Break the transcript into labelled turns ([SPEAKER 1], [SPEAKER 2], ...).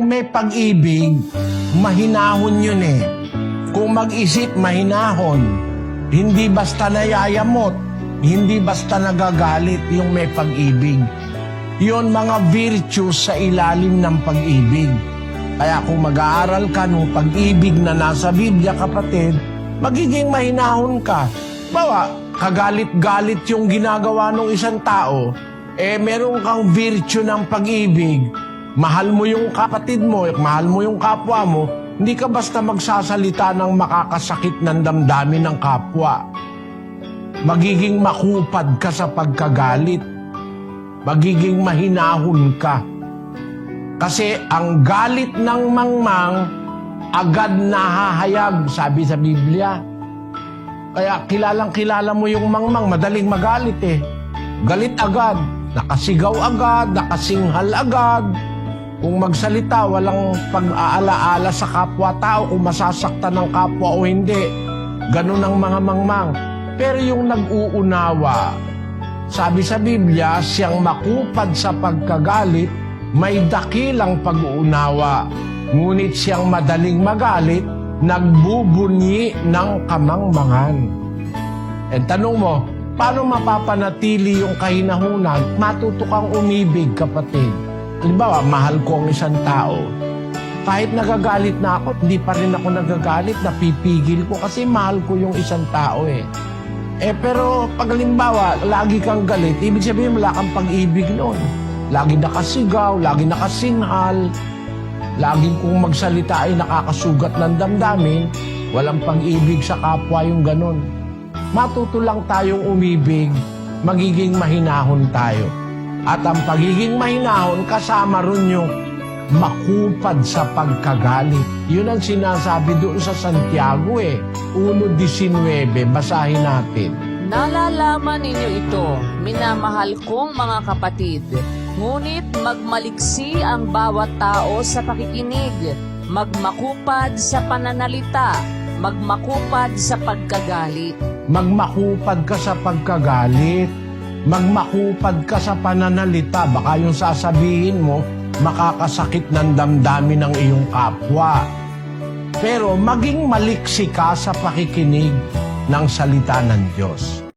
[SPEAKER 1] may pag-ibig, mahinahon yun eh. Kung mag-isip, mahinahon. Hindi basta nayayamot, hindi basta nagagalit yung may pag-ibig. Yun mga virtues sa ilalim ng pag-ibig. Kaya kung mag-aaral ka ng pag-ibig na nasa Biblia, kapatid, magiging mahinahon ka. Bawa, kagalit-galit yung ginagawa ng isang tao, meron kang virtue ng pag-ibig, mahal mo yung kapatid mo, mahal mo yung kapwa mo, hindi ka basta magsasalita ng makakasakit ng damdamin ng kapwa. Magiging makupad ka sa pagkagalit. Magiging mahinahon ka. Kasi ang galit ng mangmang, agad nahahayag, sabi sa Biblia. Kaya kilalang-kilala mo yung mangmang, madaling magalit eh. Galit agad, nakasigaw agad, nakasinghal agad. Kung magsalita, walang pag-aalaala sa kapwa-tao kung masasaktan ng kapwa o hindi. Ganun ang mga mangmang. Pero yung nag-uunawa, sabi sa Biblia, siyang makupad sa pagkagalit, may dakilang pag-uunawa. Ngunit siyang madaling magalit, nagbubunyi ng kamangmangan. E tanong mo, paano mapapanatili yung kahinahunan? Matuto kang umibig, kapatid. Halimbawa, mahal ko ang isang tao. Kahit nagagalit na ako, hindi pa rin ako nagagalit, napipigil ko kasi mahal ko yung isang tao eh. Pero pag halimbawa, lagi kang galit, ibig sabihin wala kang pag-ibig noon. Lagi nakasigaw, lagi nakasinghal, laging kung magsalita ay nakakasugat ng damdamin, walang pag-ibig sa kapwa yung ganon. Matuto lang tayong umibig, magiging mahinahon tayo. At ang pagiging mahinahon, kasama rin yung makupad sa pagkagalit. Yun ang sinasabi doon sa Santiago 1:19, basahin natin.
[SPEAKER 2] Nalalaman ninyo ito, minamahal kong mga kapatid, ngunit magmaliksi ang bawat tao sa pakikinig, magmakupad sa pananalita, magmakupad sa pagkagalit.
[SPEAKER 1] Magmakupad ka sa pagkagalit. Magmakupad ka sa pananalita. Baka yung sasabihin mo, makakasakit ng damdamin ng iyong kapwa. Pero maging maliksi ka sa pakikinig ng salita ng Diyos.